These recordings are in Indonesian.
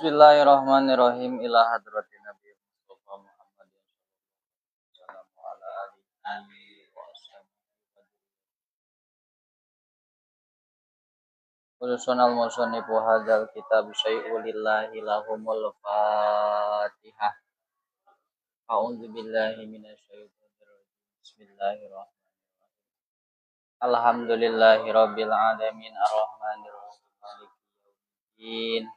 Bismillahirrahmanirrahim. Ila hadratin Nabi Mustafa Muhammad sallallahu alaihi wa Urusunal musannifu hadzal kitab syai'ulillahi lahumul fatihah. A'udzu billahi minasyaitonir rajim. Bismillahirrahmanirrahim. Alhamdulillahi rabbil alamin arrahmanir rahim maliki yaumiddin.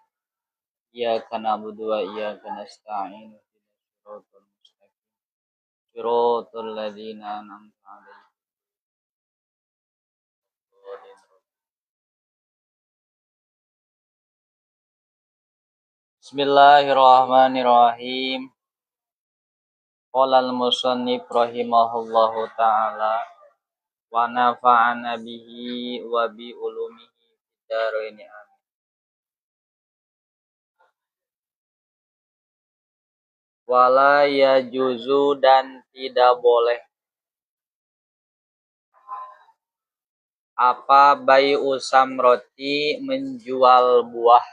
Iyyaka na'budu wa iyyaka nasta'in. Shiratal mustaqim. Shiratal ladzina an'amta 'alaihim. Bismillahirrahmanirrahim. Qala al-musannif rahimahullahu ta'ala wa nafa'ana bihi wa bi ulumihi fid dharain amin. Wala yajuzu dan tidak boleh apa bai'u samroti menjual buah.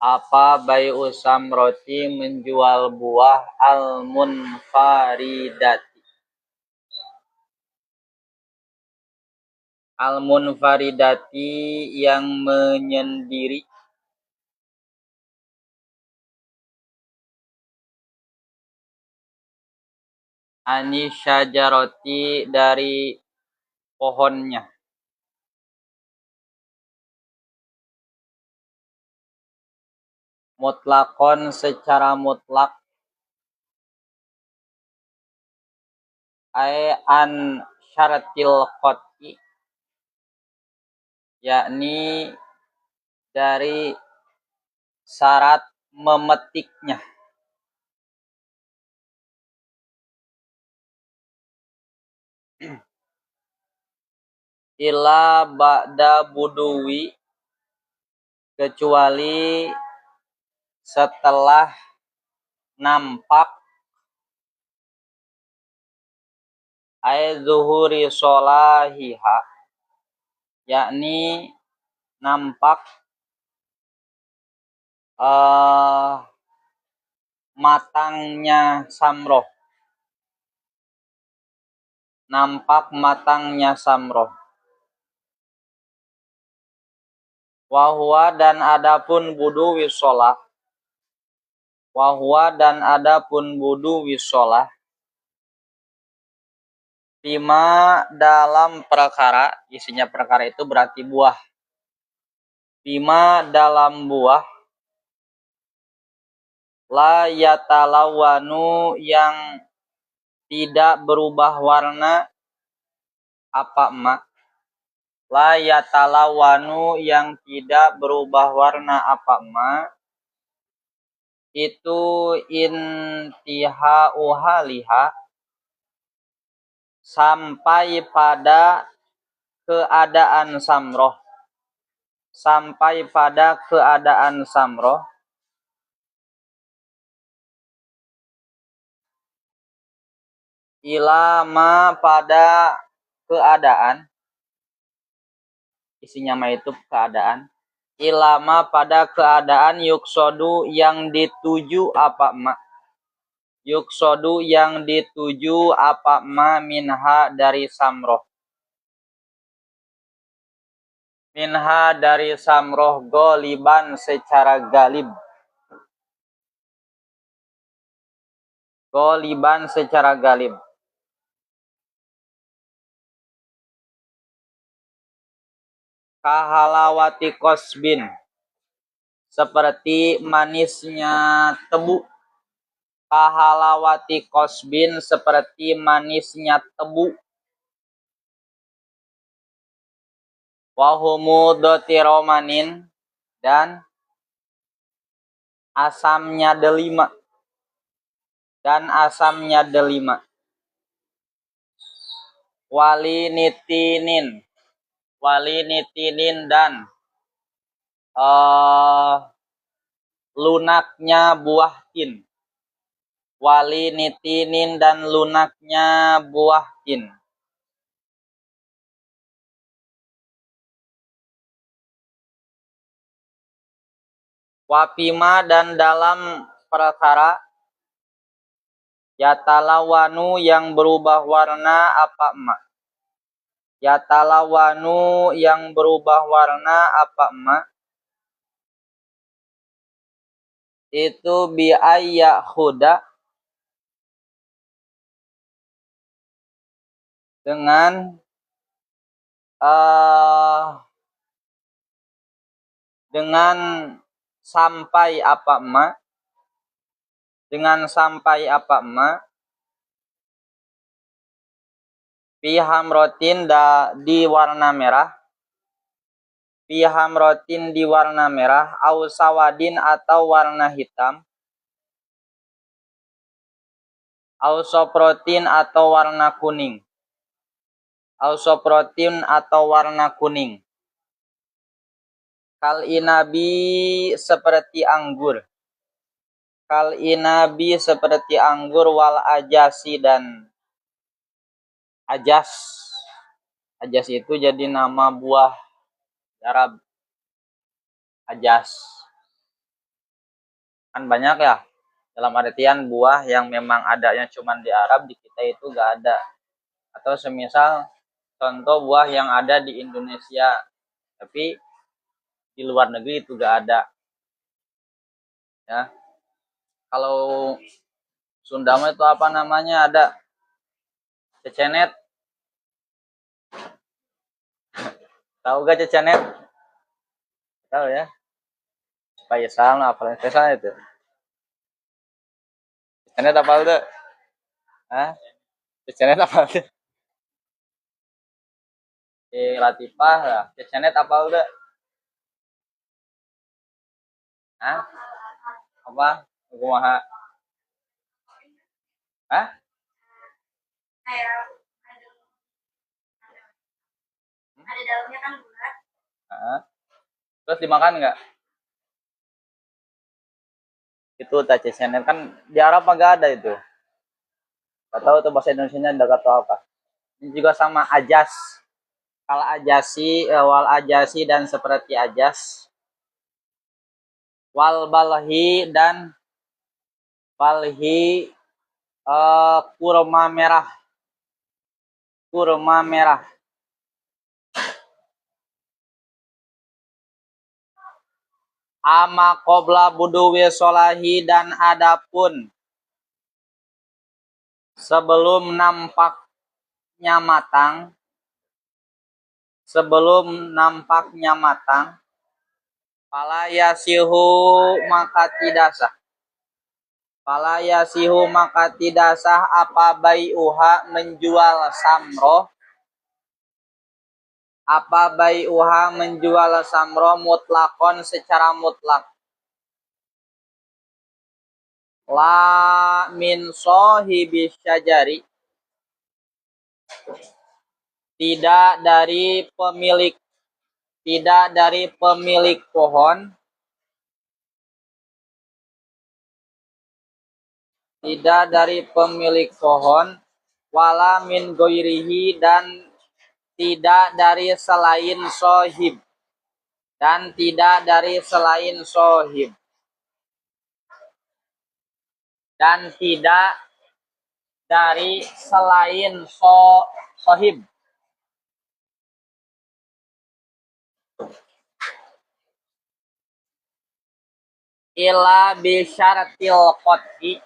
Apa bai'u samroti menjual buah al-munfaridati. Al-munfaridati yang menyendiri. Ani syajaroti dari pohonnya. Mutlakon secara mutlak. An syaratil qot'i, yakni dari syarat memetiknya. Ila ba'da buduwi, kecuali setelah nampak zuhuri sholahiha, yakni nampak matangnya samroh. Nampak matangnya samroh. Wahwa dan adapun budu wisolah. Wahwa dan adapun budu wisolah. Bima dalam perkara, isinya perkara itu berarti buah. Bima dalam buah. La yatalawanu yang tidak berubah warna apa ma. La yatalawanu yang tidak berubah warna apa ma. Itu intihau haliha, sampai pada keadaan samroh. Sampai pada keadaan samroh. Ilama pada keadaan. Isinya ma itu keadaan. Ilama pada keadaan yuksodu yang dituju apa ma. Yuksodu yang dituju apa ma minha dari samroh. Minha dari samroh goliban secara galib. Goliban secara galib. Kahalawati kosbin, seperti manisnya tebu. Kahalawati kosbin, seperti manisnya tebu. Wahumudoti romanin, dan asamnya delima. Dan asamnya delima. Walinitinin. Walinitinin dan lunaknya buah tin. Walinitinin dan lunaknya buah tin. Wapima dan dalam perkara yatalawanu yang berubah warna apa ma. Yatalawanu yang berubah warna apa ma. Itu biaya khuda dengan sampai apa ma. Dengan sampai apa ma. Pihamrotin di warna merah. Pihamrotin di warna merah. Au sawadin atau warna hitam. Au soprotin atau warna kuning. Au soprotin atau warna kuning. Kal inabi seperti anggur. Kal inabi seperti anggur wal ajasi dan ajas. Ajas itu jadi nama buah Arab. Ajas. Kan banyak ya. Dalam artian buah yang memang adanya cuma di Arab, di kita itu gak ada. Atau semisal contoh buah yang ada di Indonesia, tapi di luar negeri itu gak ada. Ya. Kalau Sunda itu apa namanya? Ada cecenet. Tahu gak cecenet? Tahu ya? Supaya salah apa yang itu. Cecenet apa itu? Hah? Cecenet apa itu? Latifah lah. Cecenet apa udah? Hah? Apa? Kumaha? Hah? Ada dalamnya kan bulat. Terus dimakan nggak? Itu cecenet kan di Arab nggak ada itu. Gak tahu tuh bahasa Indonesianya ada kata apa. Ini juga sama ajas. Kal ajasi, wal ajasi dan seperti ajas. Wal balhi dan balhi kurma merah. Kurma merah. Ama qobla buduwi solahi dan adapun sebelum nampaknya matang. Sebelum nampaknya matang. Fala yasihu maka tidak sah. Fala yasihu maka tidak sah apa bai'uha menjual samroh. Apa bai'uha menjual samroh mutlakon secara mutlak. La min sohibis syajari. Tidak dari pemilik pohon. Tidak dari pemilik pohon. Wala min goirihi dan tidak dari selain sohib. Dan tidak dari selain sohib. Dan tidak dari selain sohib. Ila bisyaratil qot'i.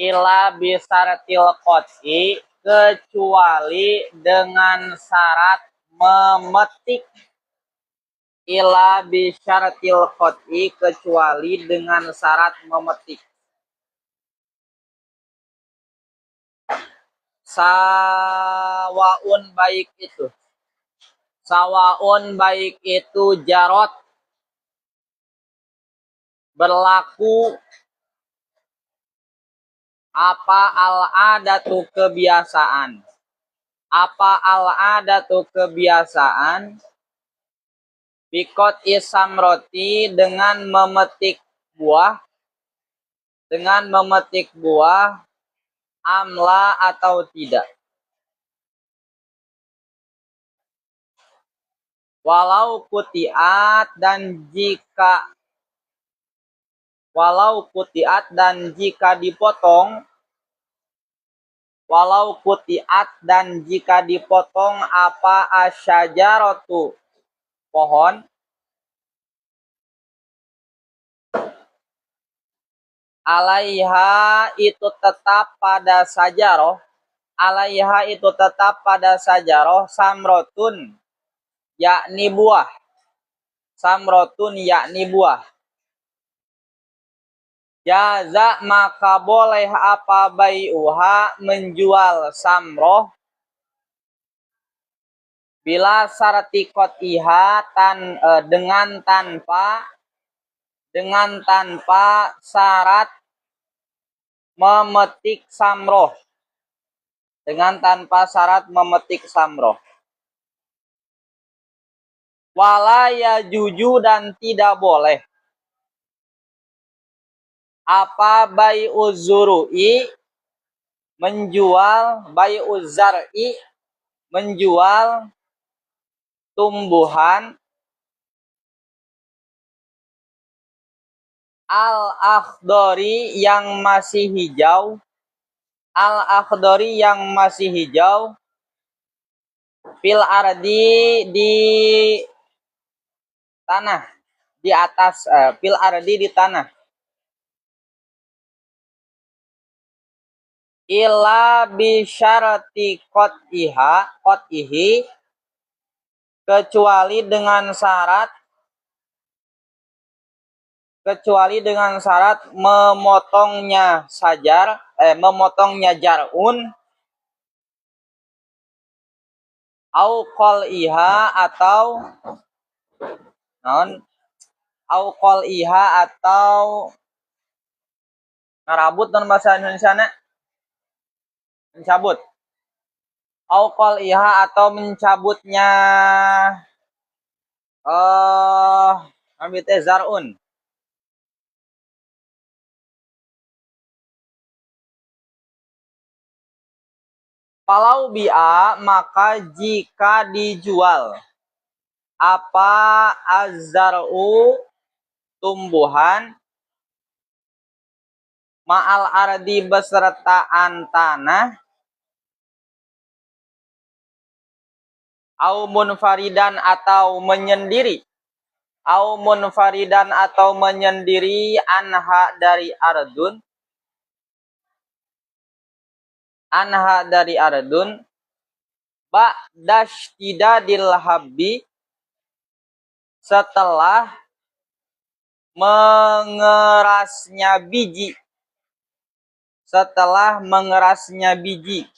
Ila bisyaratil qot'i. Kecuali dengan syarat memetik. Ila bisyaratil qot'i. Kecuali dengan syarat memetik. Sawaun baik itu. Sawaun baik itu jarot. Berlaku apa al-adatu kebiasaan. Apa al-adatu kebiasaan. Bikot isamroti dengan memetik buah. Dengan memetik buah. Amla atau tidak. Walau kutiat dan jika walau kutiat dan jika dipotong, walau kutiat dan jika dipotong apa asyajaratu pohon, alaiha itu tetap pada sajaroh, alaiha itu tetap pada sajaroh samrotun yakni buah, samrotun yakni buah. Jaza maka boleh apa bai'uha menjual samroh bila syaratikot iha dengan tanpa syarat memetik samroh, dengan tanpa syarat memetik samroh. Wala yajuju dan tidak boleh apa bai'uz zuru'i menjual, bai'uz zar'i menjual tumbuhan al-akhdari yang masih hijau, al-akhdari yang masih hijau fil ardi di tanah, di atas fil ardi di tanah. Illa bisyarati qot'ihi kecuali dengan syarat memotongnya memotongnya jar'un au qol'iha atau non au qol'iha atau ngarabut non bahasa Indonesia na mencabut, au qol'iha atau mencabutnya zar'un. Kalau bi'a maka jika dijual apa azzar'u tumbuhan ma'al ardi besertaan tanah au munfaridan atau menyendiri, au munfaridan atau menyendiri anha dari ardun, anha dari ardun ba'dashtidadil habbi setelah mengerasnya biji, setelah mengerasnya biji.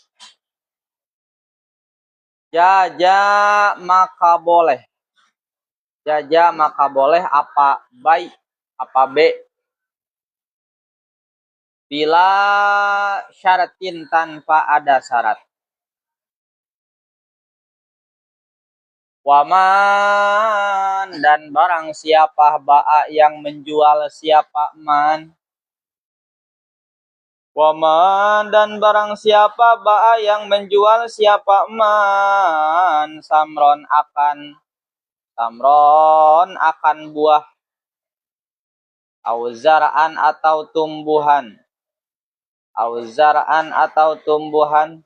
Jaja maka boleh, jaja maka boleh apa baik, apa b bila syaratin tanpa ada syarat. Waman dan barang siapa ba'a yang menjual siapa man, waman dan barang siapa ba'a yang menjual siapa man samron akan buah auzara'an atau tumbuhan, auzara'an atau tumbuhan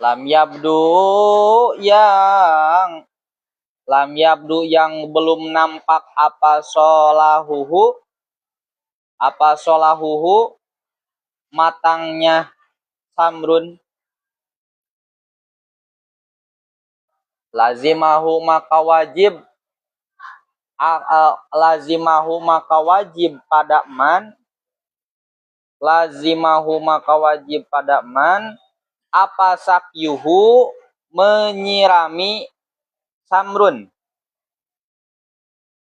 lam yabdu yang belum nampak apa solahuhu matangnya samrun, lazimahu maka wajib pada man, lazimahu maka wajib pada man apa sakyuhu menyirami samrun,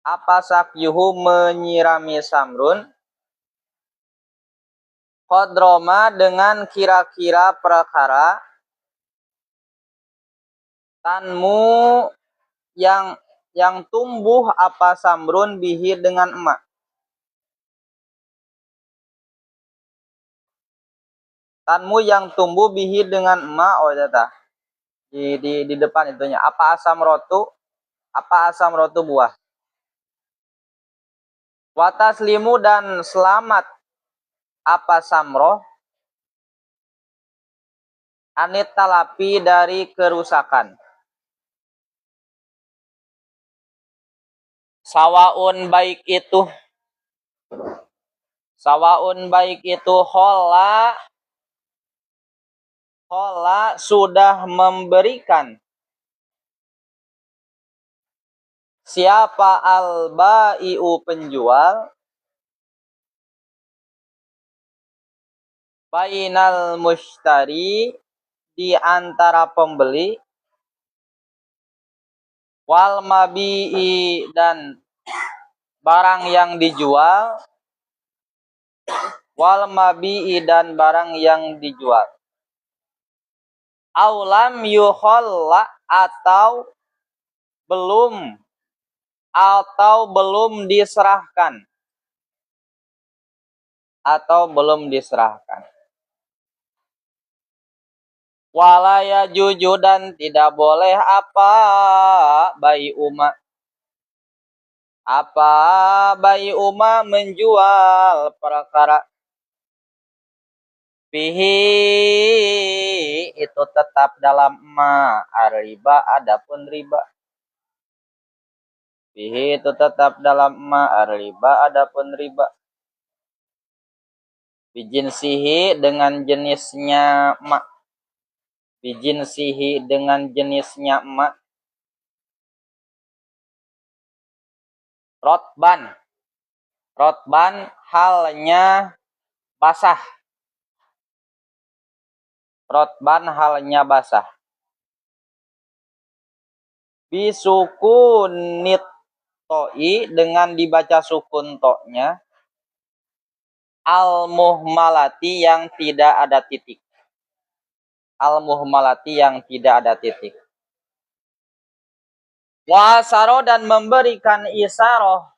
apa sakyuhu menyirami samrun qadroma dengan kira-kira perkara tanmu yang tumbuh apa samrun bihi dengan emak, tanmu yang tumbuh bihi dengan emak. Oh data di depan itunya apa asam rotu buah, Wataslimu dan selamat apa samroh anit talapi dari kerusakan. Sawaun baik itu hola sudah memberikan siapa al-bai'u penjual bainal mushtari di antara pembeli wal mabi'i dan barang yang dijual aulam yuholla atau belum diserahkan. Walaya juju dan tidak boleh bayi uma menjual perkara fihi itu tetap dalam ma riba adapun riba. Fihi itu tetap dalam ma riba adapun riba. Bijinsihi dengan jenisnya ma. Bijinsihi dengan jenisnya ma. Rotban halnya basah. Rotban halnya basah. Bisukunit to'i dengan dibaca sukun to'nya. Al-muhmalati yang tidak ada titik. Al-muhmalati yang tidak ada titik. Wasaro dan memberikan isaroh.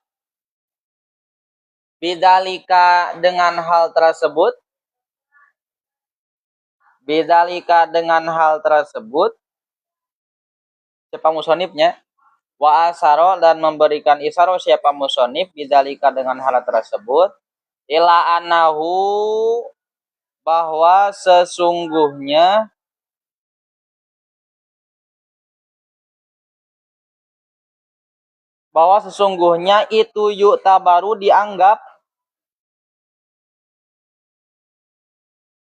Bidalika dengan hal tersebut. Siapa musonifnya? Wa asaro dan memberikan isaroh siapa musonif. Bidalika dengan hal tersebut. Ila anahu bahwa sesungguhnya itu yu'tabaru dianggap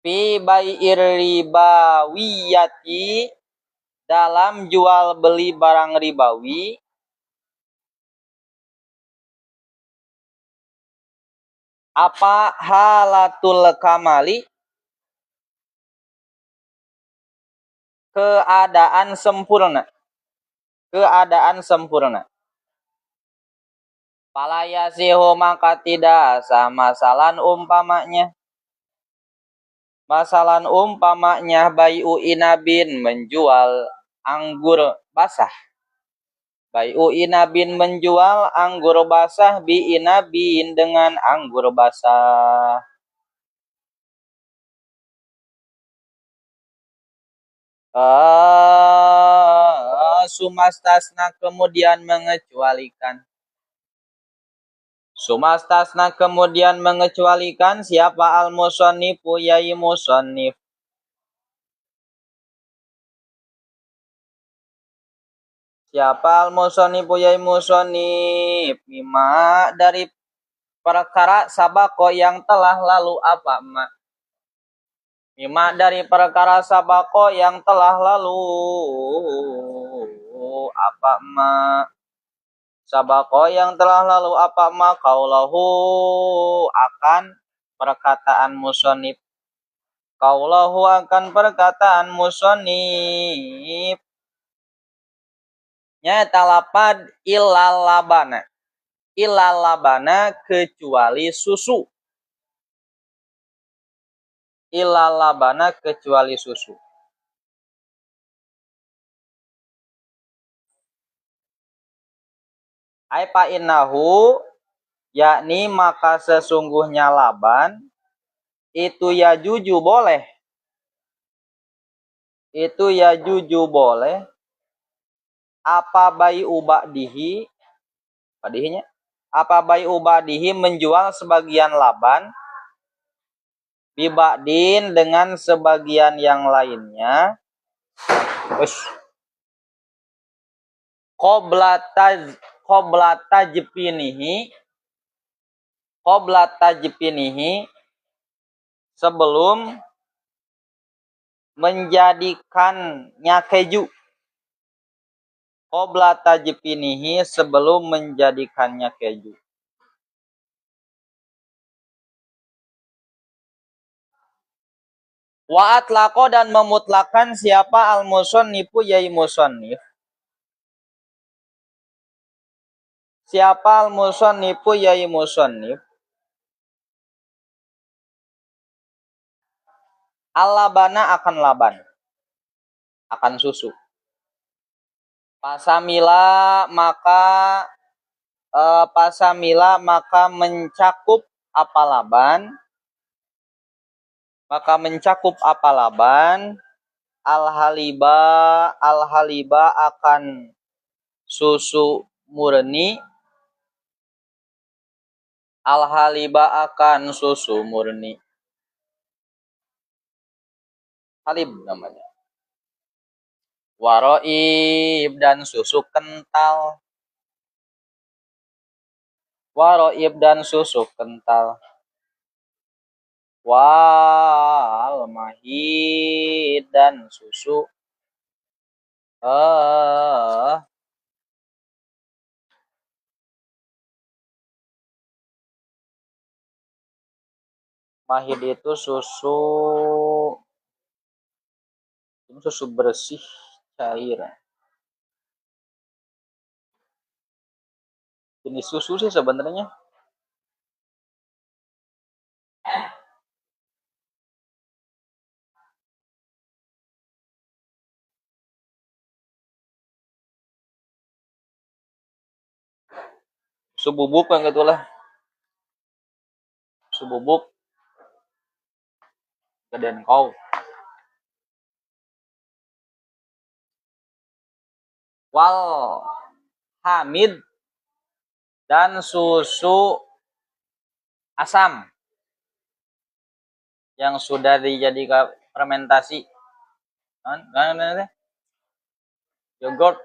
fi bai'ir ribawiyati dalam jual beli barang ribawi apa halatul kamali keadaan sempurna. Falayasihu maka tidak sama masalan umpamanya bai'u inabin menjual anggur basah. Bai'u inabin menjual anggur basah bi inabin dengan anggur basah. Sumastasna kemudian mengecualikan siapa al-musonnifu yai musonnif. Siapa al-musonnifu yai musonnif mima dari perkara sabako yang telah lalu apa ma. Mima dari perkara sabako yang telah lalu apa ma. Sabako yang telah lalu apa ma kaulahu akan perkataan musonif. Kaulahu akan perkataan musonif. Nyata lapad ilal labana kecuali susu. Ilal labana kecuali susu. Aipa innahu yakni maka sesungguhnya laban itu ya juju boleh apa bayi ubak dihi padihinya Apa bai'u ba'dihi menjual sebagian laban biba'din dengan sebagian yang lainnya. Qoblata jepinihi sebelum menjadikannya keju. Qoblata jepinihi sebelum menjadikannya keju. Wa atlaqo dan memutlakan siapa al-musannifu yai musannif. Siapa al-musannifu yai musannif. Al-labana akan laban. Akan susu. Pasamila maka mencakup apa laban. Maka mencakup apa laban. Al-haliba akan susu murni. Al-haliba akan susu murni. Halib namanya. Waroib dan susu kental. Waroib dan susu kental. Wal mahid dan susu mahid itu susu bersih cair. Jenis susu sih sebenarnya. Susu bubuk yang gitulah. Susu bubuk. Gedean kau. Wal hamid dan susu asam yang sudah dijadikan fermentasi. Yogurt.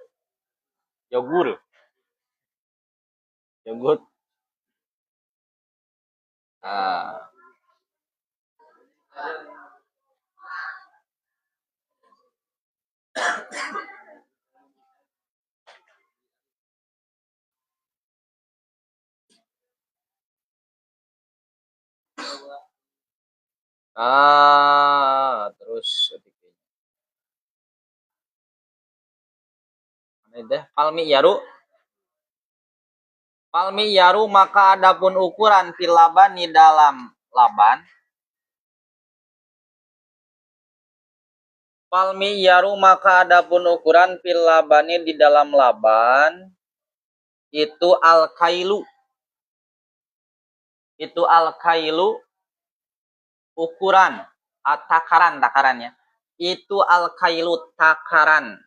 Terus Palmi yaru maka adapun ukuran fil laban di dalam laban. Palmi yaru maka adapun ukuran fil labani di dalam laban itu al-kailu. Itu al-kailu ukuran takarannya. Itu al-kailu takaran.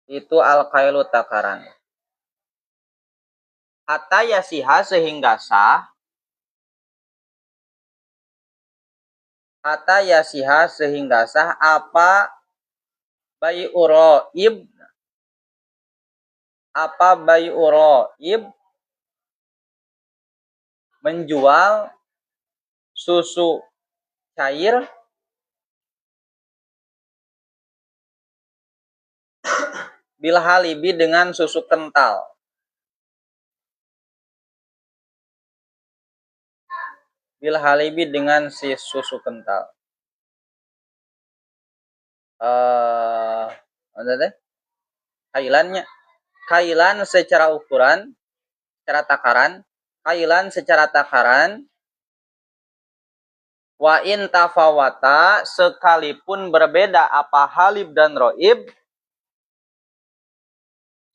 Itu al-kailu takaran. Hatta yasiha sehingga sah. Hatta yasiha sehingga sah apa bai'uroib. Apa bai'uroib menjual susu cair bil halibi dengan susu kental. Bil halibi dengan si susu kental. Kailan secara ukuran, secara takaran. Kailan secara takaran. Wa in tafawata sekalipun berbeda apa halib dan roib.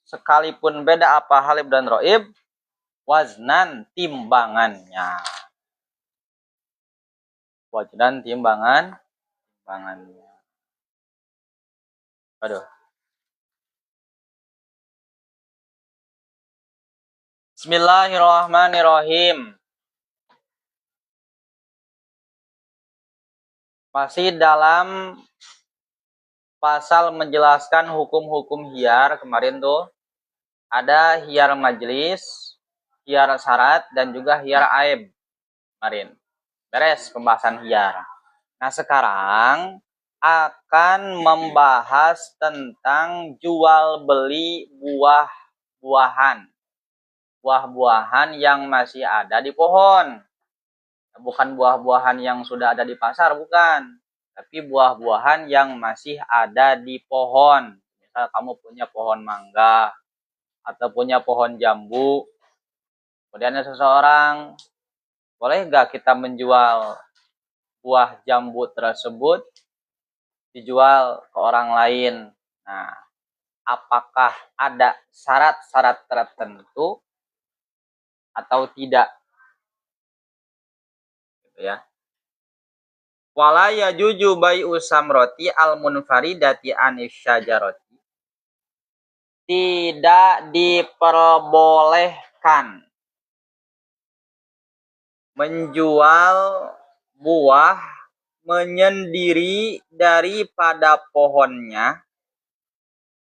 Sekalipun beda apa halib dan roib. Waznan timbangannya. Waznan timbangannya. Aduh. Bismillahirrahmanirrahim. Masih dalam pasal menjelaskan hukum-hukum hiyar kemarin tuh. Ada hiyar majelis, hiyar syarat, dan juga hiyar aib kemarin. Beres pembahasan hiyar. Nah sekarang akan membahas tentang jual beli buah-buahan. Buah-buahan yang masih ada di pohon. Bukan buah-buahan yang sudah ada di pasar, bukan. Tapi buah-buahan yang masih ada di pohon. Misal kamu punya pohon mangga atau punya pohon jambu. Kemudian ada seseorang, boleh nggak kita menjual buah jambu tersebut dijual ke orang lain? Nah, apakah ada syarat-syarat tertentu atau tidak? Gitu ya. Wala yajuju bai'u samroti al-munfaridati anis syajaroti. Tidak diperbolehkan menjual buah menyendiri daripada pohonnya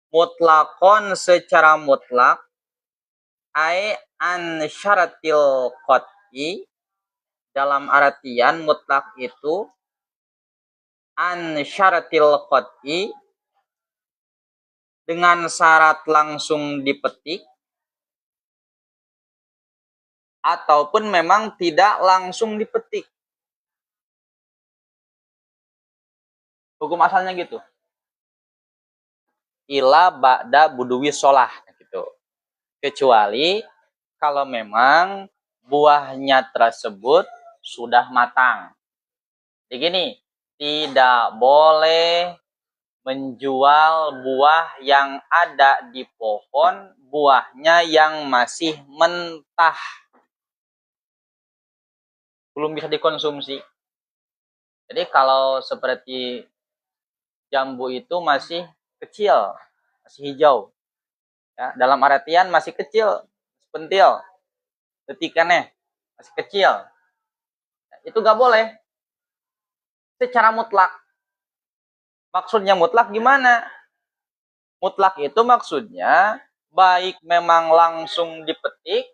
mutlakon secara mutlak ai an syaratil qat'i, dalam artian mutlak itu an syaratil qat'i, dengan syarat langsung dipetik ataupun memang tidak langsung dipetik. Hukum asalnya gitu. Ila ba'da buduwi sholah gitu. Kecuali kalau memang buahnya tersebut sudah matang. Jadi gini, tidak boleh menjual buah yang ada di pohon, buahnya yang masih mentah, belum bisa dikonsumsi. Jadi kalau seperti jambu itu masih kecil, masih hijau, ya, dalam artian masih kecil, pentil, detikannya masih kecil, itu gak boleh secara mutlak. Maksudnya mutlak gimana? Mutlak itu maksudnya baik memang langsung dipetik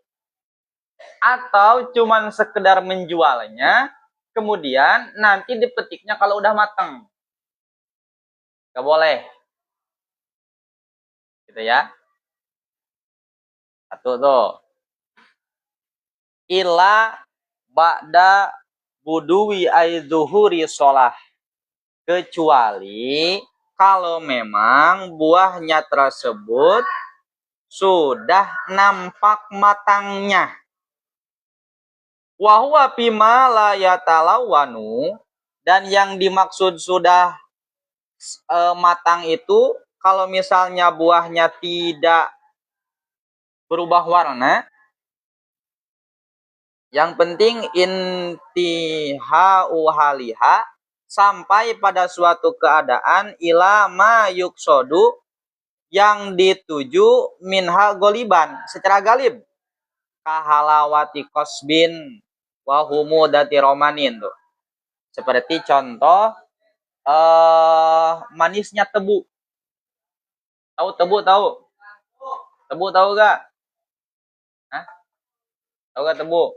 atau cuman sekedar menjualnya, kemudian nanti dipetiknya kalau udah matang. Gak boleh. Gitu ya. Satu tuh. Ila ba'da buduwi aizuhuri sholah. Kecuali kalau memang buahnya tersebut sudah nampak matangnya. Wahuwa pima la yatalawanu, dan yang dimaksud sudah matang itu kalau misalnya buahnya tidak berubah warna, yang penting intihau haliha, sampai pada suatu keadaan ilama yuksodu, yang dituju minha goliban, secara galib, kahalawati kosbin wahumudati romanin tuh. Seperti contoh manisnya tebu. Tahu tebu, tahu? Tebu tahu gak? Hah? Tahu gak tebu?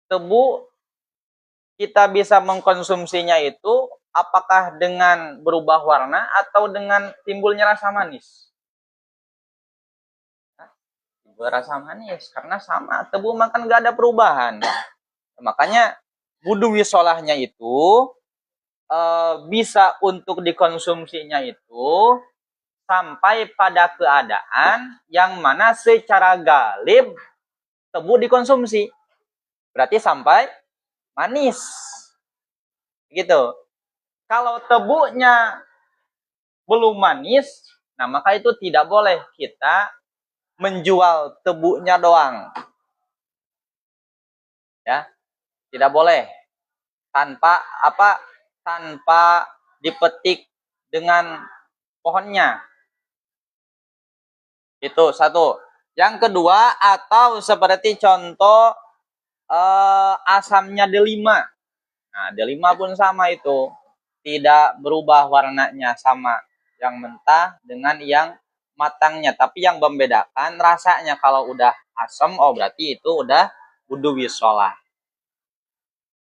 Tebu kita bisa mengkonsumsinya itu apakah dengan berubah warna atau dengan timbulnya rasa manis? Rasa manis, karena sama tebu makan gak ada perubahan. Makanya wudu wisolahnya itu bisa untuk dikonsumsinya itu sampai pada keadaan yang mana secara galib tebu dikonsumsi. Berarti sampai manis. Gitu. Kalau tebunya belum manis, nah maka itu tidak boleh kita menjual tebunya doang. Ya. Tidak boleh. Tanpa dipetik dengan pohonnya. Itu satu. Yang kedua, atau seperti contoh asamnya delima. Nah, delima pun sama itu. Tidak berubah warnanya, sama yang mentah dengan yang matangnya. Tapi yang membedakan rasanya. Kalau udah asam, oh berarti itu udah wudu wisolah.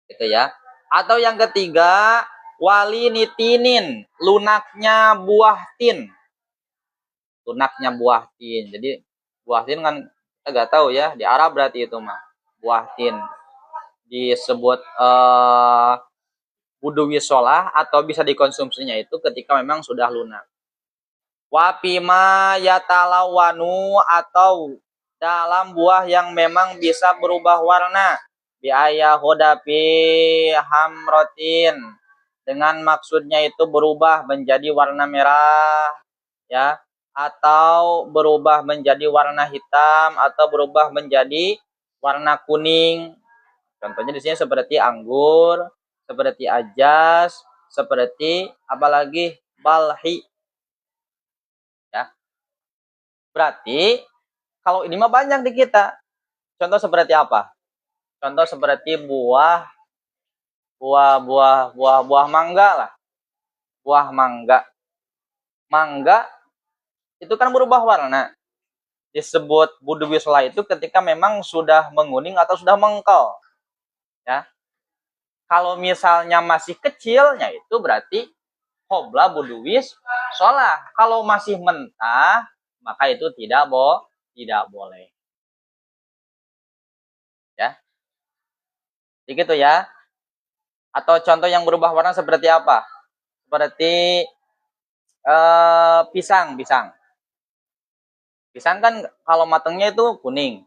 Gitu ya. Atau yang ketiga, wali nitinin, lunaknya buah tin. Lunaknya buah tin. Jadi buah tin kan kita nggak tahu ya, di Arab berarti itu mah. Buah tin disebut wudu wisolah atau bisa dikonsumsinya itu ketika memang sudah lunak. Wapima yatalawanu, atau dalam buah yang memang bisa berubah warna. Biaya hodapi hamrotin, dengan maksudnya itu berubah menjadi warna merah, ya, atau berubah menjadi warna hitam, atau berubah menjadi warna kuning. Contohnya di sini seperti anggur, seperti ajas, seperti apalagi balhi, ya. Berarti kalau ini mah banyak di kita. Contoh seperti apa? Contoh seperti buah mangga lah. Buah mangga. Mangga itu kan berubah warna. Disebut wudu wisolah itu ketika memang sudah menguning atau sudah mengkel. Ya. Kalau misalnya masih kecilnya itu berarti qobla wudu wisolah. Kalau masih mentah, maka itu tidak boleh. Ya. Begitu ya. Atau contoh yang berubah warna seperti apa? Seperti pisang. Pisang kan kalau matangnya itu kuning,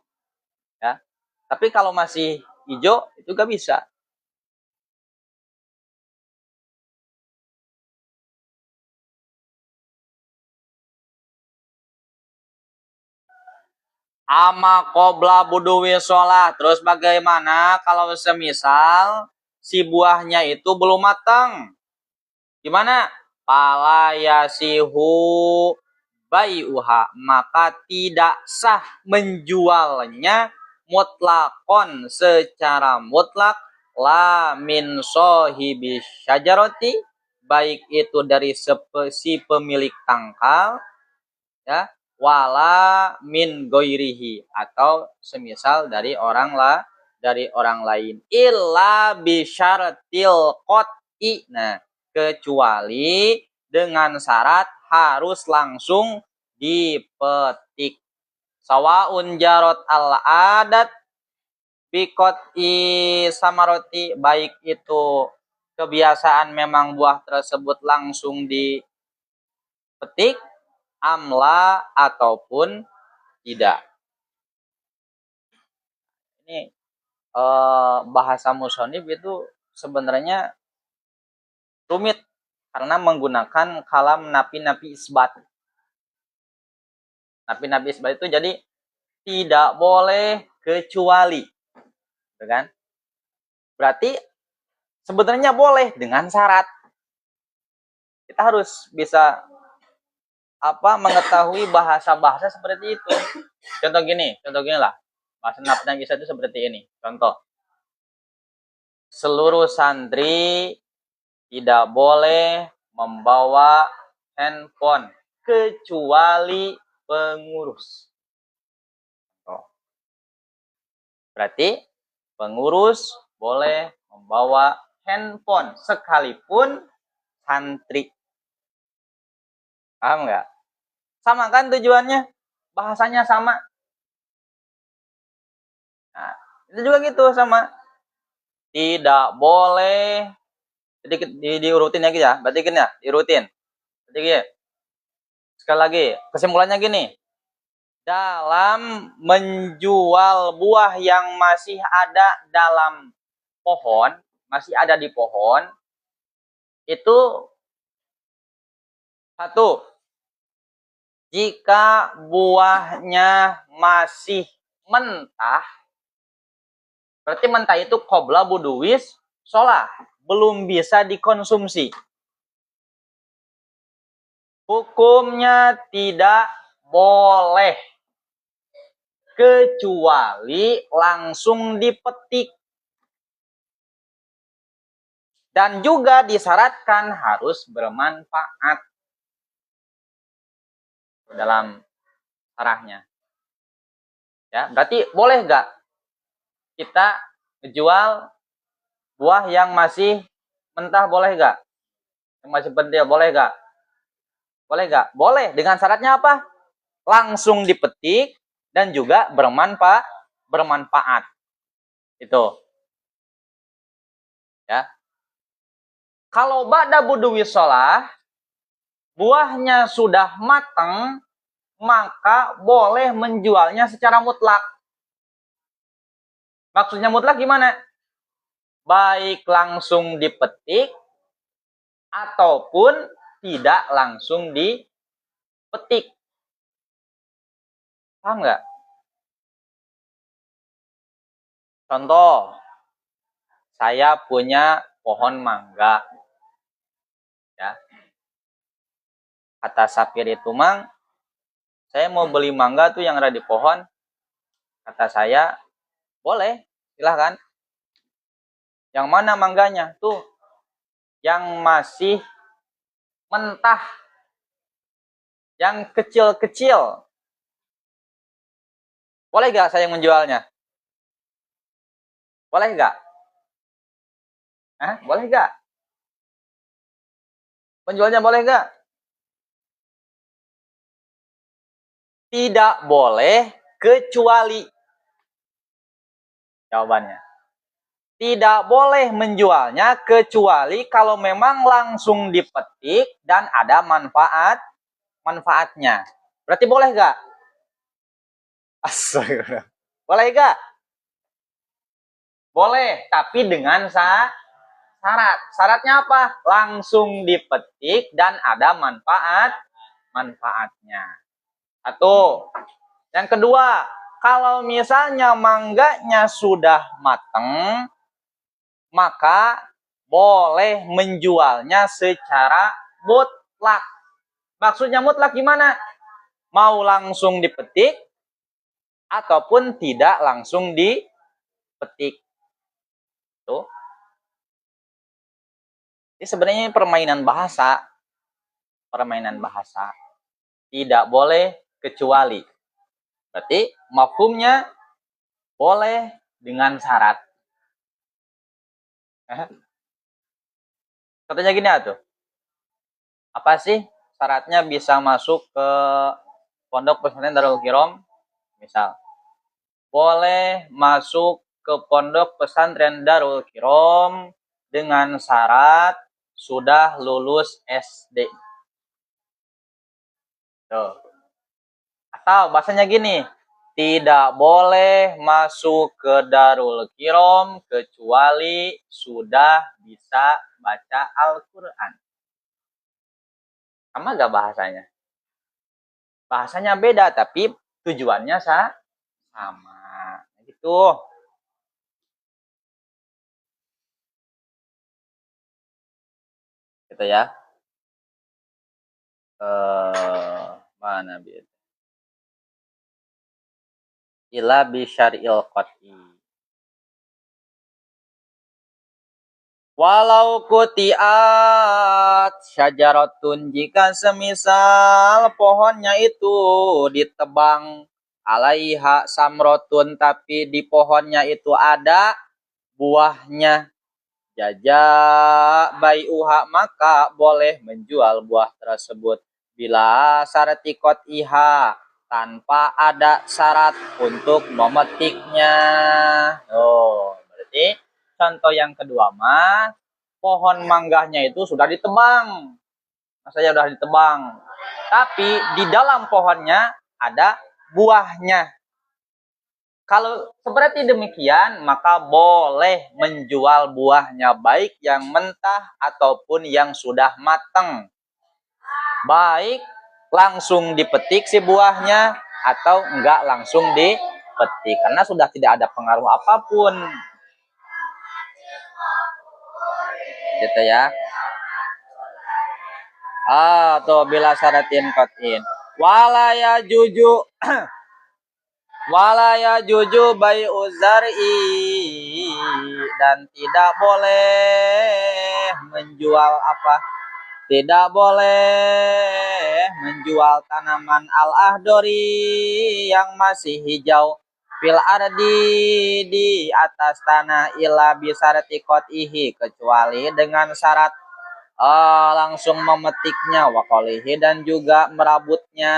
ya. Tapi kalau masih hijau itu gak bisa. Ama qobla buduwi sholat. Terus bagaimana kalau semisal si buahnya itu belum matang? Gimana? Pala yasihu bai'uha, maka tidak sah menjualnya mutlakon, secara mutlak, la min sohibi syajaroti, baik itu dari si pemilik tangkal, ya, wala min goirihi, atau semisal dari orang lain, illa bisyaratil qot'i. Nah, kecuali dengan syarat harus langsung dipetik. Sawaun jarot al adat bikoti samaroti, baik itu kebiasaan memang buah tersebut langsung dipetik, amla ataupun tidak. Ini bahasa musonif itu sebenarnya rumit karena menggunakan kalam napi isbat. Napi isbat itu jadi tidak boleh kecuali, kan? Berarti sebenarnya boleh dengan syarat. Kita harus bisa mengetahui bahasa-bahasa seperti itu. Contoh gini lah. Bahasa napi isbat itu seperti ini. Contoh. Seluruh santri tidak boleh membawa handphone kecuali pengurus. Berarti pengurus boleh membawa handphone sekalipun santri. Paham nggak? Sama kan tujuannya? Bahasanya sama. Nah, itu juga gitu sama. Tidak boleh. Jadi diurutin ya, ya. Berarti gini ya, diurutin. Berarti gini. Sekali lagi, kesimpulannya gini. Dalam menjual buah yang masih ada dalam pohon, masih ada di pohon, itu satu, jika buahnya masih mentah, berarti mentah itu qobla buduwis sholah, belum bisa dikonsumsi. Hukumnya tidak boleh kecuali langsung dipetik. Dan juga disyaratkan harus bermanfaat dalam arahnya. Ya, berarti boleh nggak kita jual buah yang masih mentah, boleh nggak? Yang masih pentil, boleh nggak? Boleh nggak? Boleh. Dengan syaratnya apa? Langsung dipetik dan juga bermanfaat. Itu. Ya. Kalau ba'da buduwi shalah, buahnya sudah matang, maka boleh menjualnya secara mutlak. Maksudnya mutlak gimana? Baik langsung dipetik ataupun tidak langsung dipetik. Paham nggak? Contoh, saya punya pohon mangga. Ya. Kata Sapir itu, Mang, saya mau beli mangga tuh yang ada di pohon. Kata saya, boleh, silahkan. Yang mana mangganya? Tuh, yang masih mentah, yang kecil-kecil. Boleh gak saya menjualnya? Boleh gak? Boleh gak? Penjualnya boleh gak? Tidak boleh kecuali. Jawabannya. Tidak boleh menjualnya kecuali kalau memang langsung dipetik dan ada manfaatnya. Berarti boleh gak? Astaga. Boleh gak? Boleh, tapi dengan syarat. Syaratnya apa? Langsung dipetik dan ada manfaatnya. Satu. Yang kedua, kalau misalnya mangganya sudah matang, maka boleh menjualnya secara mutlak. Maksudnya mutlak gimana? Mau langsung dipetik ataupun tidak langsung dipetik. Tuh. Ini sebenarnya permainan bahasa. Tidak boleh kecuali. Berarti mafhumnya boleh dengan syarat. Katanya gini tuh. Apa sih syaratnya bisa masuk ke pondok pesantren Darul Kirom? Misal, boleh masuk ke pondok pesantren Darul Kirom dengan syarat sudah lulus SD. Tuh. Atau bahasanya gini, tidak boleh masuk ke Darul Kirom kecuali sudah bisa baca Al-Quran. Sama gak bahasanya? Bahasanya beda, tapi tujuannya sama. Gitu. Gitu ya. Mana biar? Ila bisyaril qat'i. Walau kutiat syajaratun, jika semisal pohonnya itu ditebang, alaiha samrotun, tapi di pohonnya itu ada buahnya, jaja bai'uha, maka boleh menjual buah tersebut bila syaratikot iha, tanpa ada syarat untuk memetiknya. Oh, berarti contoh yang kedua mah, pohon mangganya itu sudah ditebang. Maksudnya sudah ditebang. Tapi di dalam pohonnya ada buahnya. Kalau seperti demikian, maka boleh menjual buahnya, baik yang mentah ataupun yang sudah matang. Baik langsung dipetik si buahnya atau enggak langsung dipetik, karena sudah tidak ada pengaruh apapun. Gitu ya. atau bila syaratin qat'in. Walaya juju walaya juju bai uzari, dan tidak boleh menjual apa? Tidak boleh menjual tanaman al-ahdori yang masih hijau fil ardi di atas tanah illa bisarati qat'ihi, kecuali dengan syarat langsung memetiknya, wakolihi, dan juga merabutnya.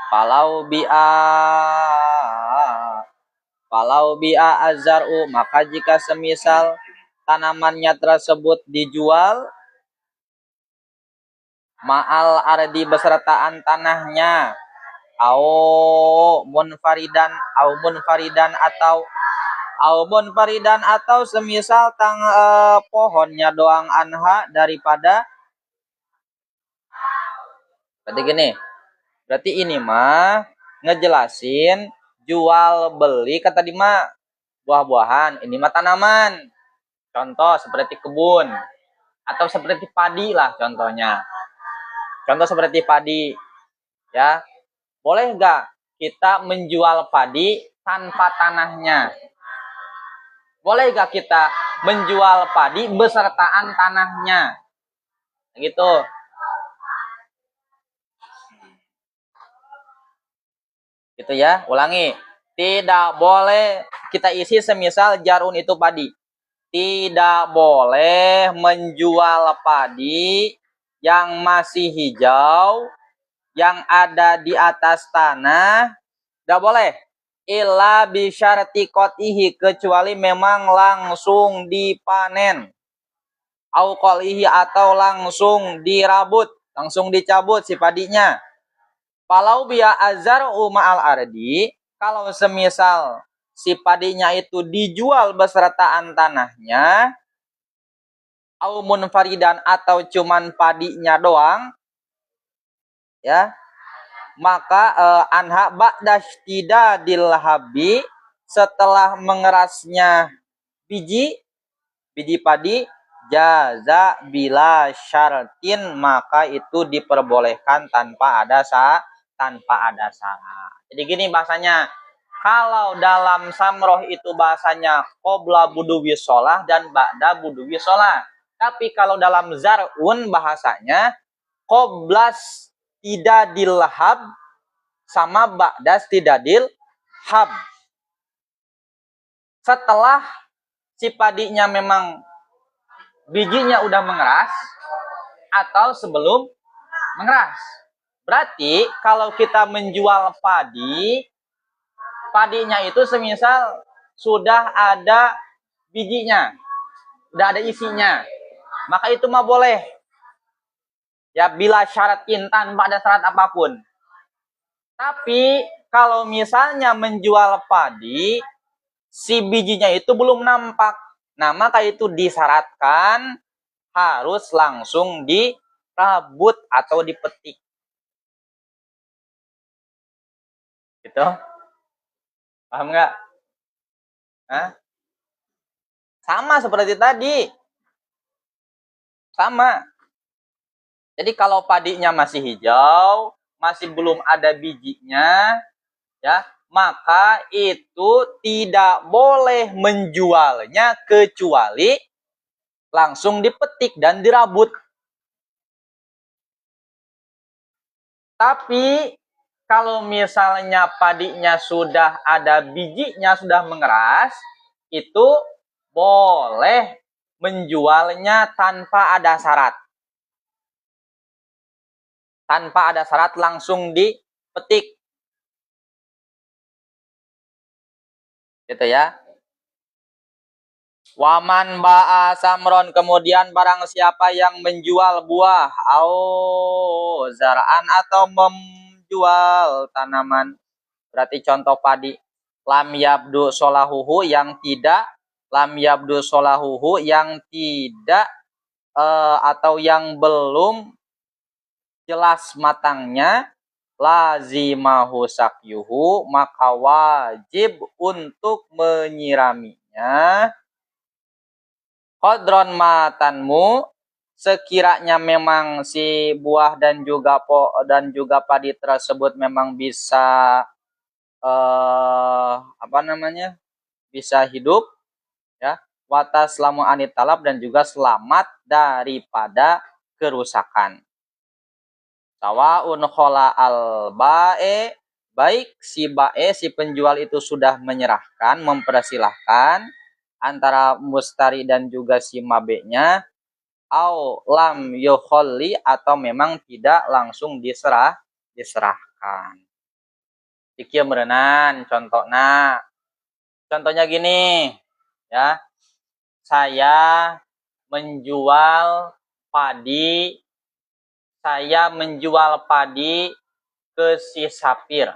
Palau bi'a azar'u, maka jika semisal tanamannya tersebut dijual ma'al ardi besertaan tanahnya, au munfaridan atau semisal pohonnya doang anha daripada. Berarti ini mah ngejelasin jual beli, kata di mah buah-buahan, ini mah tanaman. Contoh seperti kebun atau seperti padi lah contohnya. Contoh seperti padi, ya. Boleh nggak kita menjual padi tanpa tanahnya? Boleh nggak kita menjual padi besertaan tanahnya? Gitu. Gitu ya, ulangi. Tidak boleh kita isi semisal jarun itu padi. Tidak boleh menjual padi yang masih hijau, yang ada di atas tanah. Tidak boleh. Illa bisyarti qat'ihi, kecuali memang langsung dipanen. Au qalihi, atau langsung dirabut, langsung dicabut si padinya. Palau biya azar'u ma'al ardi, kalau semisal si padinya itu dijual besertaan tanahnya, au munfaridan, atau cuman padinya doang, ya, maka anha ba'dashtidadil habi, setelah mengerasnya biji padi, jaza bila syaratin, maka itu diperbolehkan tanpa ada syarat. Jadi gini bahasanya, kalau dalam samroh itu bahasanya qobla buduwi sholah dan ba'da buduwi sholah. Tapi kalau dalam zar'un bahasanya qoblas tidadil hab sama ba'das tidadil hab. Setelah si padinya memang bijinya udah mengeras atau sebelum mengeras. Berarti kalau kita menjual padinya itu semisal sudah ada bijinya, udah ada isinya, maka itu mah boleh. Ya, bila syaratin, tanpa ada syarat apapun. Tapi kalau misalnya menjual padi, si bijinya itu belum nampak, nah maka itu disyaratkan harus langsung dirabut atau dipetik. Gitu? Paham nggak? Hah? Sama seperti tadi. Sama. Jadi kalau padinya masih hijau, masih belum ada bijinya, ya, maka itu tidak boleh menjualnya kecuali langsung dipetik dan dirabut. Tapi kalau misalnya padinya sudah ada bijinya, sudah mengeras, itu boleh menjualnya tanpa ada syarat. Tanpa ada syarat, langsung dipetik. Gitu ya. Waman ba'a samron, kemudian barang siapa yang menjual buah, au zar'an, atau menjual tanaman, berarti contoh padi, lam yabdu solahuhu, yang tidak atau yang belum jelas matangnya, lazimahu sakyuhu, maka wajib untuk menyiraminya, Qadron matanmu, sekiranya memang si buah dan juga padi tersebut memang bisa bisa hidup, ya, watas lamu anit talab, dan juga selamat daripada kerusakan. Sawaun khola al bae, baik si bae si penjual itu sudah menyerahkan, mempersilahkan antara mustari dan juga si mabeknya, au lam yukholli, atau memang tidak langsung diserahkan. Ikieu meureunnan contohnya gini, ya. Saya menjual padi ke si Sapir,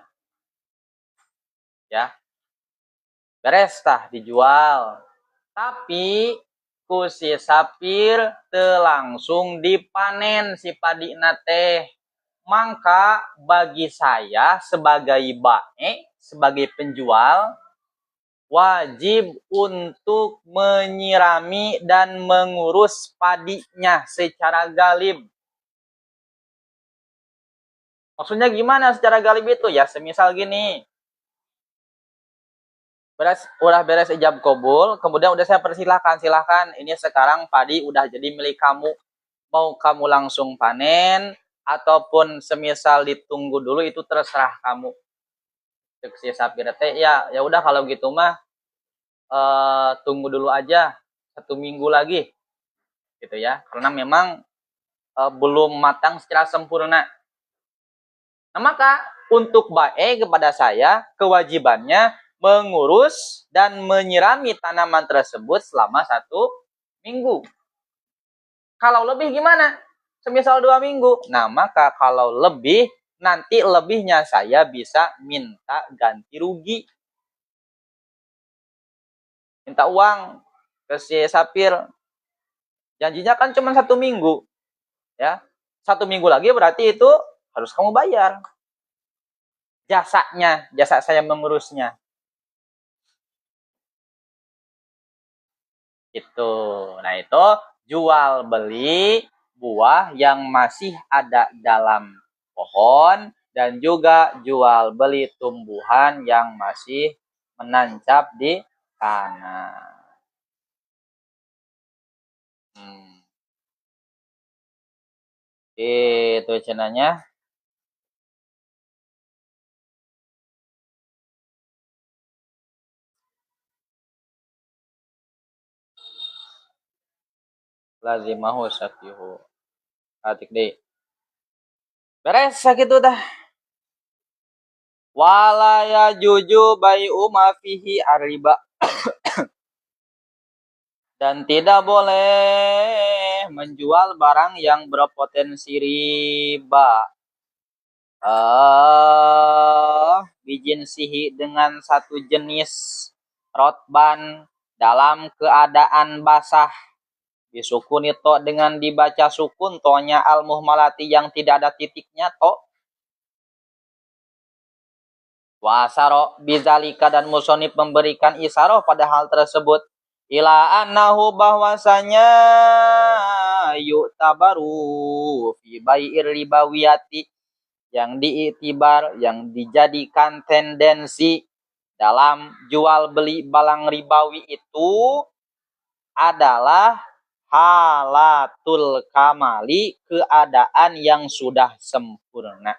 ya. Beres tah dijual. Tapi ku si Sapir teu langsung dipanen si padina teh. Maka bagi saya sebagai bae, sebagai penjual, wajib untuk menyirami dan mengurus padinya secara galib. Maksudnya gimana secara galib itu? Ya semisal gini, udah beres ijab kabul, kemudian udah saya persilahkan, ini sekarang padi udah jadi milik kamu, mau kamu langsung panen ataupun semisal ditunggu dulu, itu terserah kamu. Si Sapir teh, ya udah kalau gitu mah tunggu dulu aja 1 minggu lagi, gitu ya, karena memang belum matang secara sempurna. Nah, maka untuk bae kepada saya kewajibannya mengurus dan menyirami tanaman tersebut selama 1 minggu. Kalau lebih gimana? Semisal 2 minggu. Nah, maka kalau lebih, nanti lebihnya saya bisa minta ganti rugi. Minta uang ke si Sapir. Janjinya kan cuma 1 minggu. Ya. 1 minggu lagi berarti itu harus kamu bayar. Jasa saya mengurusnya. Itu. Nah, itu jual beli buah yang masih ada dalam pohon, dan juga jual beli tumbuhan yang masih menancap di tanah. Itu cenanya. Lazimahu safihu. Atik deh. Beres sakitu tah. Wala ya juju bai'u ma fihi arriba. Dan tidak boleh menjual barang yang berpotensi riba. Bijin sihi, dengan satu jenis rotban dalam keadaan basah. Disukun itu dengan dibaca sukun tonya al muhmalati yang tidak ada titiknya to. Wasaro bizalika, dan musonib memberikan isaroh pada hal tersebut. Ila annahu, bahwasanya yuk tabaru fi bai'ir ribawiyati, yang diiktibar, yang dijadikan tendensi dalam jual beli barang ribawi itu adalah halatul kamali, keadaan yang sudah sempurna.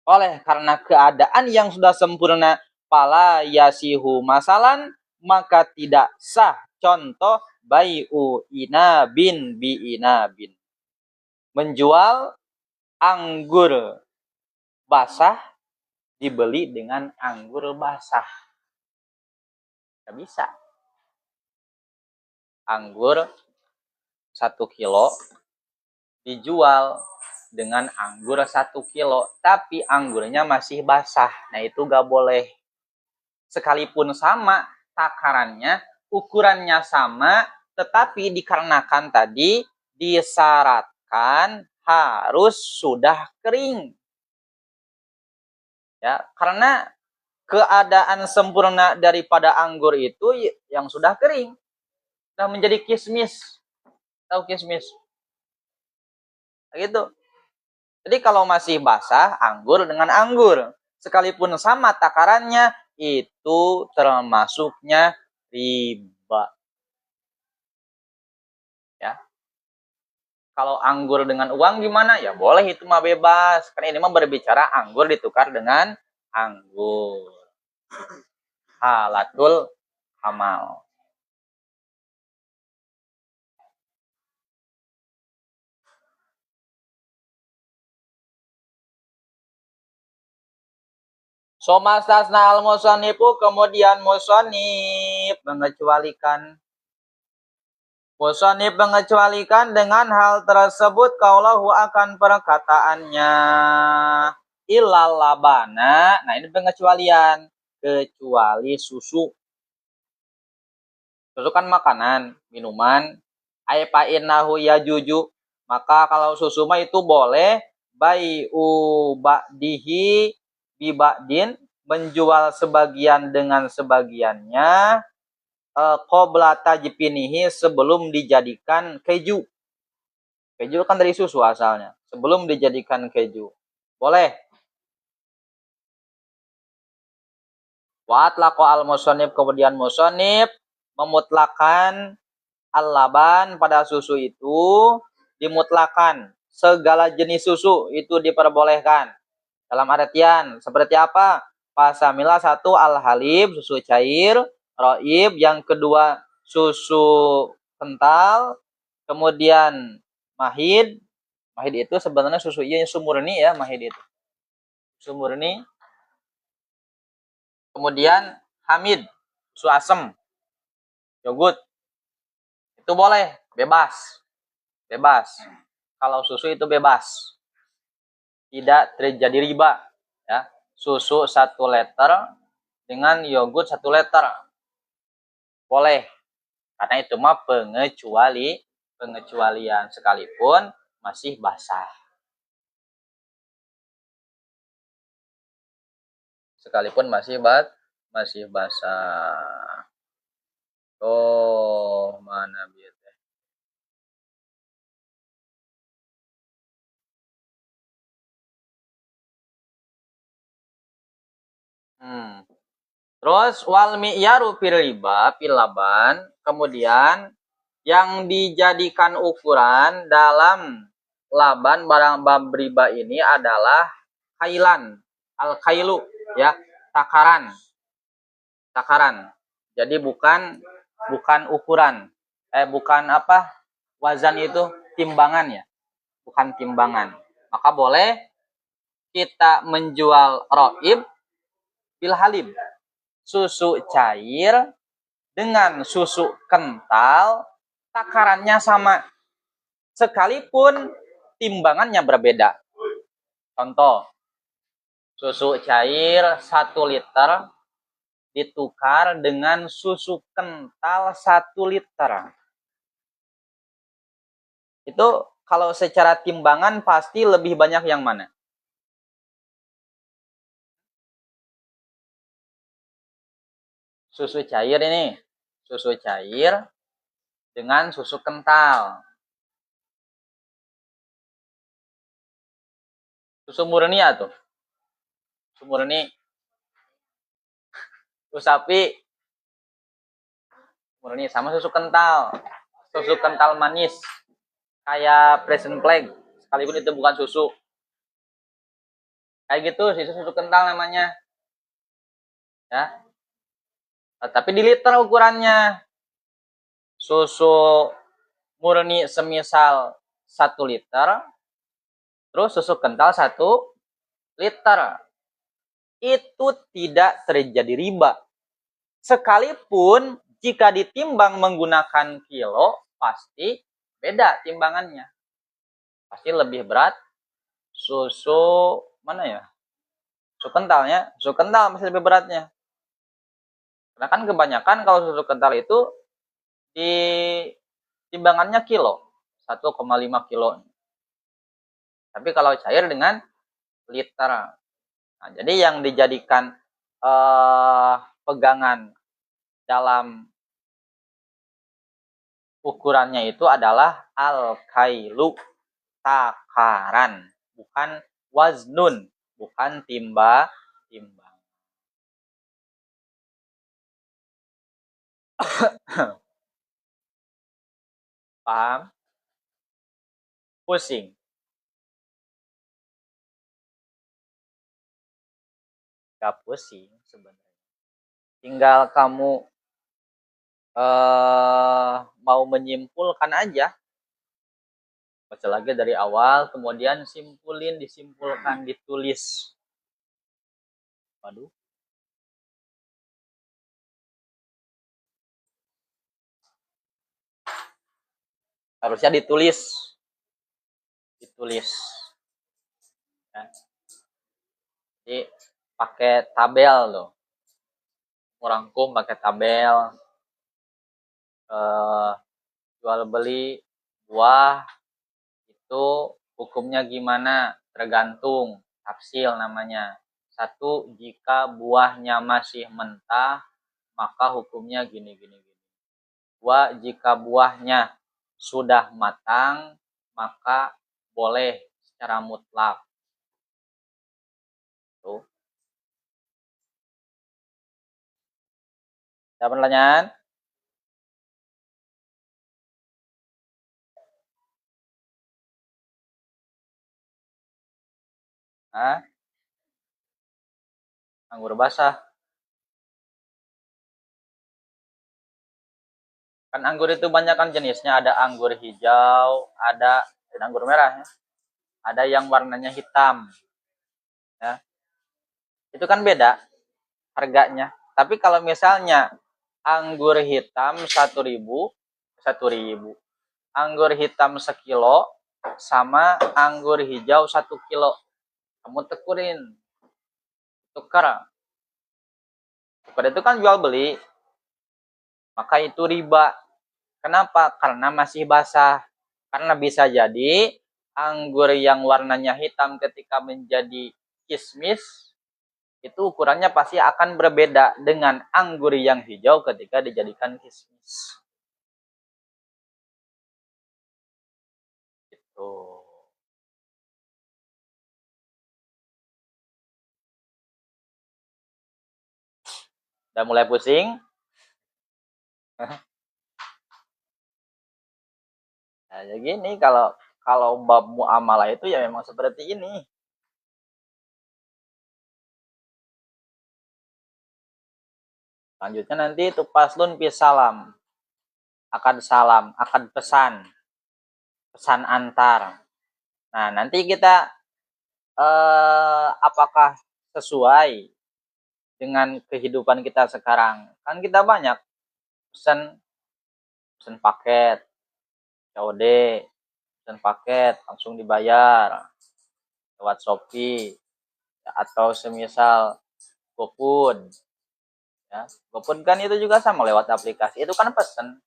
Oleh karena keadaan yang sudah sempurna, pala yasihu masalan, maka tidak sah contoh bai'u inabin bi inabin. Menjual anggur basah dibeli dengan anggur basah. Tidak bisa. Anggur 1 kilo dijual dengan anggur 1 kilo, tapi anggurnya masih basah. Nah, itu gak boleh. Sekalipun sama takarannya, ukurannya sama, tetapi dikarenakan tadi disyaratkan harus sudah kering. Ya, karena keadaan sempurna daripada anggur itu yang sudah kering. Sudah menjadi kismis. Tahu kismis? Gitu. Jadi kalau masih basah, anggur dengan anggur, sekalipun sama takarannya, itu termasuknya riba. Ya. Kalau anggur dengan uang gimana? Ya boleh, itu mah bebas. Karena ini mah berbicara anggur ditukar dengan anggur. Halatul hamal. Somastasna al-musonifu, kemudian musonif mengecualikan. Musonif mengecualikan dengan hal tersebut kaulahu akan perkataannya ilal labana. Nah ini pengecualian, kecuali susu. Susu kan makanan, minuman. Aipainahu ya juju. Maka kalau susu mah itu boleh bai'u ba'dihi biba'din, menjual sebagian dengan sebagiannya, qabla tajpinihi, sebelum dijadikan keju. Keju kan dari susu asalnya. Sebelum dijadikan keju. Boleh. Wa atlaqa al-musannif, kemudian musannif memutlakan al-laban pada susu itu, dimutlakan. Segala jenis susu itu diperbolehkan. Dalam artian seperti apa? Pasamila satu al-halib, susu cair, roib, yang kedua susu kental, kemudian mahid. Mahid itu sebenarnya susu murni ya, mahid itu. Susu murni. Kemudian hamid, susu asam, yogurt. Itu boleh, bebas. Bebas. Kalau susu itu bebas. Tidak terjadi riba, ya. Susu 1 liter dengan yogurt 1 liter. Boleh. Karena itu mah pengecualian sekalipun masih basah. Sekalipun masih basah. Oh, mana biar teh. Terus wal mi'yaru fil riba fil laban, kemudian yang dijadikan ukuran dalam laban barang bab riba ini adalah kailan, al kailu, ya, takaran. Takaran. Jadi bukan ukuran. Bukan apa? Wazan itu timbangan ya. Bukan timbangan. Maka boleh kita menjual roib bil halib, susu cair dengan susu kental, takarannya sama. Sekalipun timbangannya berbeda. Contoh, susu cair 1 liter ditukar dengan susu kental 1 liter. Itu kalau secara timbangan pasti lebih banyak yang mana? Susu cair ini. Susu cair dengan susu kental. Susu murni tuh. Susu murni. Susu sapi murni sama susu kental. Susu kental manis. Kayak present flag. Sekalipun itu bukan susu. Kayak gitu, susu kental namanya. Ya. Tapi di liter ukurannya. Susu murni semisal 1 liter, terus susu kental 1 liter. Itu tidak terjadi riba. Sekalipun jika ditimbang menggunakan kilo, pasti beda timbangannya. Pasti lebih berat susu mana ya? Susu kentalnya, susu kental masih lebih beratnya. Karena kan kebanyakan kalau susu kental itu di timbangannya kilo, 1,5 kilo. Tapi kalau cair dengan liter. Nah, jadi yang dijadikan pegangan dalam ukurannya itu adalah al-kailu, takaran, bukan waznun, bukan timbang. Paham? Pusing. Gak pusing sebenarnya. Tinggal kamu mau menyimpulkan aja. Baca lagi dari awal, kemudian disimpulkan, ditulis. Waduh. Harusnya ditulis. Ya. Jadi pakai tabel loh. Merangkum pakai tabel. Jual beli buah itu hukumnya gimana? Tergantung, tafsil namanya. 1, jika buahnya masih mentah, maka hukumnya gini. 2, jika buahnya sudah matang, maka boleh secara mutlak. Tuh. Ada pertanyaan? Hah? Anggur basah. Kan anggur itu banyak kan jenisnya, ada anggur hijau, ada anggur merah, ya. Ada yang warnanya hitam. Ya. Itu kan beda harganya. Tapi kalau misalnya anggur hitam 1.000, anggur hitam 1 kilo sama anggur hijau 1 kilo, kamu tukar itu kan jual beli, maka itu riba. Kenapa? Karena masih basah. Karena bisa jadi anggur yang warnanya hitam ketika menjadi kismis itu ukurannya pasti akan berbeda dengan anggur yang hijau ketika dijadikan kismis. Gitu. Udah mulai pusing? Nah, ya gini, kalau bab muamalah itu ya memang seperti ini. Selanjutnya nanti itu paslun fi salam. Akad salam, akad pesan antar. Nah, nanti kita apakah sesuai dengan kehidupan kita sekarang? Kan kita banyak pesan paket, COD, pesan paket langsung dibayar lewat Shopee atau semisal GoFood. Ya, GoFood kan itu juga sama lewat aplikasi. Itu kan pesan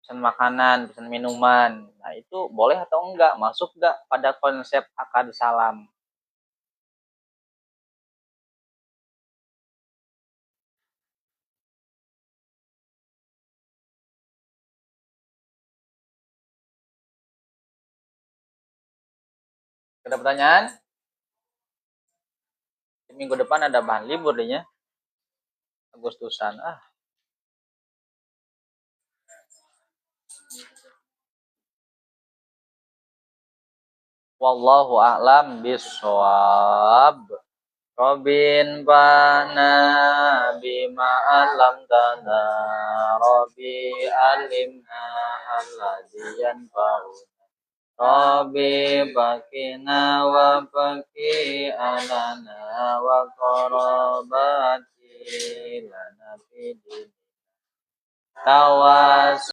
makanan, pesan minuman. Nah, itu boleh atau enggak? Masuk enggak pada konsep akad salam? Ada pertanyaan? Minggu depan ada bahan libur deh ya. Agustusan. Wallahu a'lam bishawab. Robin bana bima alam tana Robi alimna alladhiyan fa'un Robi bakina wa baki alana wa korobati lana fidin tawas